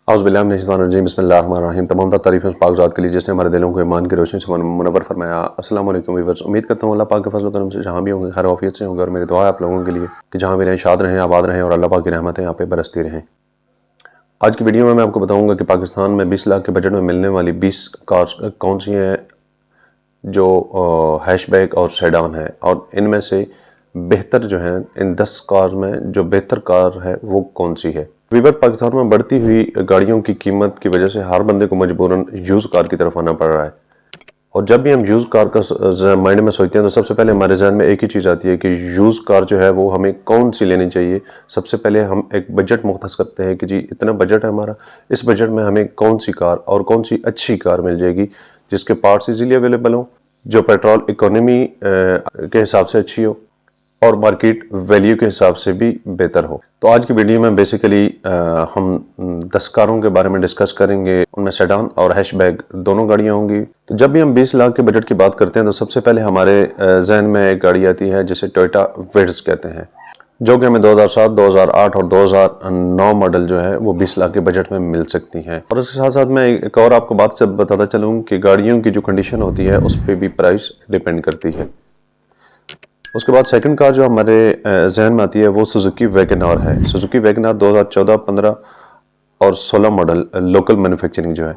औज़ुबिल्लाहि बिस्मिल्लाहिर्रहमानिर्रहीम। तमाम तारीफ़ें पाक ज़ात के लिए जिसने हमारे दिलों को ईमान की रोशनी से मुनव्वर फरमाया। अस्सलाम वालेकुम व्यूअर्स, उम्मीद करता हूँ अल्लाह पाक के फज़ल करम से जहाँ भी होंगे खैर आफियत से होंगे और मेरी दुआ है आप लोगों के लिए कि जहाँ भी रहें शाद रहें, आबाद रहें और अल्लाह पाक की रहमतें यहाँ पे बरसती रहें। आज की वीडियो में मैं आपको बताऊँगा कि पाकिस्तान में 20 लाख के बजट में मिलने वाली 20 कार्स कौन सी हैं जो हैशबैक और सेडान है, और इनमें से बेहतर जो है इन 10 कार में जो बेहतर कार है वो कौन सी है। वीवर पाकिस्तान में बढ़ती हुई गाड़ियों की कीमत की वजह से हर बंदे को मजबूरन यूज़ कार की तरफ आना पड़ रहा है, और जब भी हम यूज़ कार का माइंड में सोचते हैं तो सबसे पहले हमारे जहन में एक ही चीज़ आती है कि यूज़ कार जो है वो हमें कौन सी लेनी चाहिए। सबसे पहले हम एक बजट मुख्तस करते हैं कि जी इतना बजट है हमारा, इस बजट में हमें कौन सी कार और कौन सी अच्छी कार मिल जाएगी जिसके पार्ट्स इजीली अवेलेबल हों, जो पेट्रोल इकोनॉमी के हिसाब से अच्छी हो और मार्केट वैल्यू के हिसाब से भी बेहतर हो। तो आज की वीडियो में बेसिकली हम 10 कारों के बारे में डिस्कस करेंगे। उनमें सेडान और हैशबैक दोनों गाड़ियां होंगी। तो जब भी हम 20 लाख के बजट की बात करते हैं तो सबसे पहले हमारे जहन में एक गाड़ी आती है जिसे टोयोटा विट्ज़ कहते हैं, जो कि हमें 2007, 2008 और 2009 मॉडल जो है वो 20 लाख के बजट में मिल सकती हैं। और इसके साथ साथ मैं एक और आपको बात बताता चलूँ कि गाड़ियों की जो कंडीशन होती है उस पर भी प्राइस डिपेंड करती है। उसके बाद सेकंड कार जो हमारे जहन में आती है वो सुजुकी वैगन आर है। सुजुकी वैगन आर 2014, 15 और 16 मॉडल लोकल मैन्युफैक्चरिंग जो है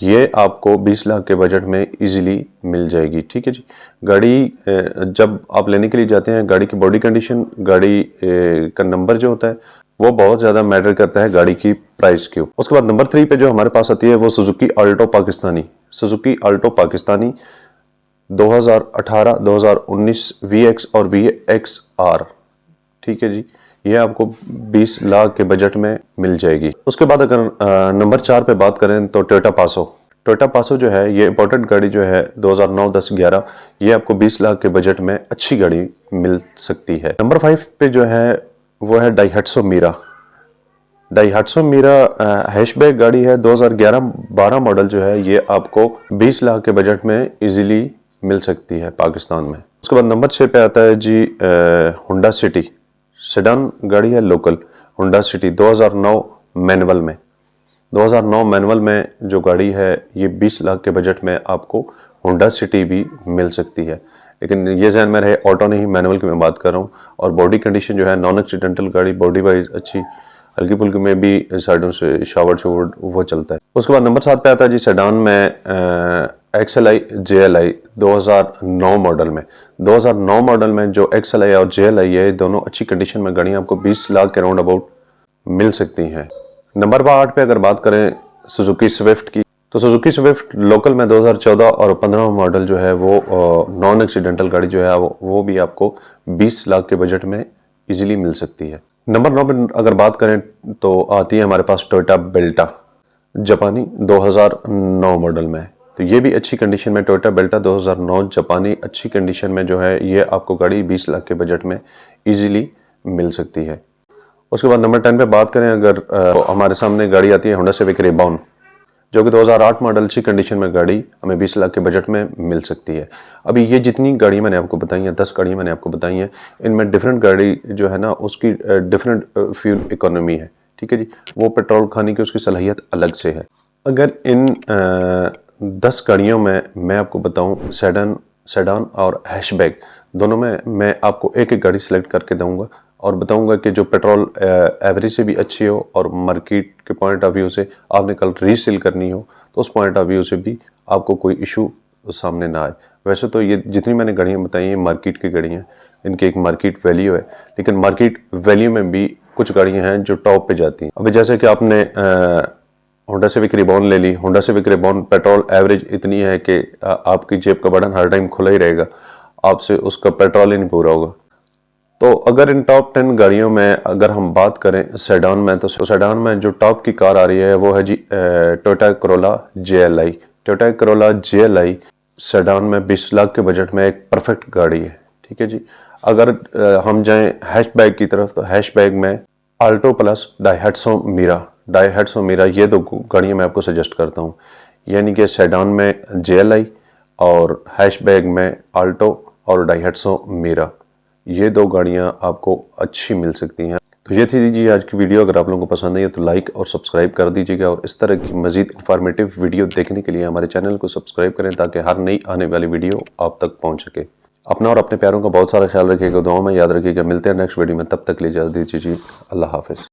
ये आपको 20 लाख के बजट में इजीली मिल जाएगी। ठीक है जी। गाड़ी जब आप लेने के लिए जाते हैं, गाड़ी की बॉडी कंडीशन, गाड़ी का नंबर जो होता है वो बहुत ज़्यादा मैटर करता है गाड़ी की प्राइस के। उसके बाद नंबर 3 पे जो हमारे पास आती है वो Suzuki Alto Pakistani. Suzuki Alto Pakistani 2018, 2019 VX और VXR। ठीक है जी, ये आपको 20 लाख के बजट में मिल जाएगी। उसके बाद अगर नंबर 4 पे बात करें तो टोयोटा पासो। टोयोटा पासो जो है ये इंपॉर्टेंट गाड़ी जो है 2009, 10, 11, ये आपको 20 लाख के बजट में अच्छी गाड़ी मिल सकती है। नंबर 5 पे जो है वो है डाइहट्सो मीरा। डाइहट्सो मीरा हैशबैक गाड़ी है 2011-12 मॉडल जो है ये आपको 20 लाख के बजट में इजीली मिल सकती है पाकिस्तान में। उसके बाद नंबर 6 पे आता है जी होंडा सिटी। सेडान गाड़ी है लोकल होंडा सिटी 2009 मैनुअल में। 2009 मैनुअल में जो गाड़ी है ये 20 लाख के बजट में आपको होंडा सिटी भी मिल सकती है। लेकिन ये जहन में रहे ऑटो नहीं, मैनुअल की मैं बात कर रहा हूँ। और बॉडी कंडीशन जो है नॉन एक्सीडेंटल गाड़ी, बॉडी वाइज अच्छी, हल्की फुल्की में भी साइडों से शावर वो चलता है। उसके बाद नंबर 7 पे आता है जी सेडान में XLI JLI 2009 मॉडल में। 2009 मॉडल में जो XLI और JLI है दोनों अच्छी कंडीशन में गाड़ियाँ आपको 20 लाख के राउंड अबाउट मिल सकती हैं। नंबर 8 पे अगर बात करें सुजुकी स्विफ्ट की, तो सुजुकी स्विफ्ट लोकल में 2014 और 15 मॉडल जो है वो नॉन एक्सीडेंटल गाड़ी जो है वो भी आपको 20 लाख के बजट में इजीली मिल सकती है। नंबर 9 पे अगर बात करें तो आती है हमारे पास टोयोटा बेल्टा जापानी 2009 मॉडल में। तो ये भी अच्छी कंडीशन में टोयोटा बेल्टा 2009 जापानी अच्छी कंडीशन में जो है ये आपको गाड़ी 20 लाख के बजट में इजीली मिल सकती है। उसके बाद नंबर 10 पे बात करें अगर हमारे सामने गाड़ी आती है होंडा सिविक रिबॉन, जो कि 2008 मॉडल अच्छी कंडीशन में गाड़ी हमें 20 लाख के बजट में मिल सकती है। अभी ये जितनी गाड़ी मैंने आपको बताई हैं, 10 गाड़ियाँ मैंने आपको बताई हैं, इनमें डिफरेंट गाड़ी जो है ना उसकी डिफरेंट फ्यूल इकोनॉमी है। ठीक है जी, वो पेट्रोल खाने की उसकी सलाहियत अलग से है। अगर इन 10 गाड़ियों में मैं आपको बताऊं सेडान और हैशबैक दोनों में मैं आपको एक एक गाड़ी सेलेक्ट करके दूंगा और बताऊंगा कि जो पेट्रोल एवरेज से भी अच्छी हो और मार्केट के पॉइंट ऑफ व्यू से आपने कल रीसेल करनी हो तो उस पॉइंट ऑफ व्यू से भी आपको कोई इशू सामने ना आए। वैसे तो ये जितनी मैंने गाड़ियाँ बताई हैं मार्केट की गाड़ियाँ, इनकी एक मार्केट वैल्यू है, लेकिन मार्केट वैल्यू में भी कुछ गाड़ियाँ हैं जो टॉप पे जाती हैं। अभी जैसे कि आपने होंडा सिविक रिबॉन ले ली। Honda Civic reborn petrol average इतनी है कि आपकी जेब का बटन हर टाइम खुला ही रहेगा, आपसे उसका पेट्रोल ही नहीं पूरा होगा। तो अगर इन टॉप 10 गाड़ियों में अगर हम बात करें सेडान में, तो सेडान में जो टॉप की कार आ रही है वो है जी Toyota Corolla JLI। Toyota Corolla JLI sedan में 20 लाख के बजट में एक परफेक्ट गाड़ी है। ठीक है जी। अगर हम जाएं हैशबैक की तरफ तो हैशबैक में आल्टो प्लस डाइहट्सो मीरा ये दो गाड़ियाँ मैं आपको सजेस्ट करता हूँ। यानी कि सेडान में JLI और हैशबैक में आल्टो और डाइहट्सो मीरा, ये दो गाड़ियाँ आपको अच्छी मिल सकती हैं। तो ये थी जी आज की वीडियो। अगर आप लोगों को पसंद आई है तो लाइक और सब्सक्राइब कर दीजिएगा, और इस तरह की मजीद इंफॉर्मेटिव वीडियो देखने के लिए हमारे चैनल को सब्सक्राइब करें ताकि हर नई आने वाली वीडियो आप तक पहुँच सके। अपना और अपने प्यारों का बहुत सारा ख्याल रखिएगा, दुआओं में याद रखिएगा। मिलते हैं नेक्स्ट वीडियो में, तब तक के लिए इजाज़त दीजिए जी। अल्लाह हाफ़िज़।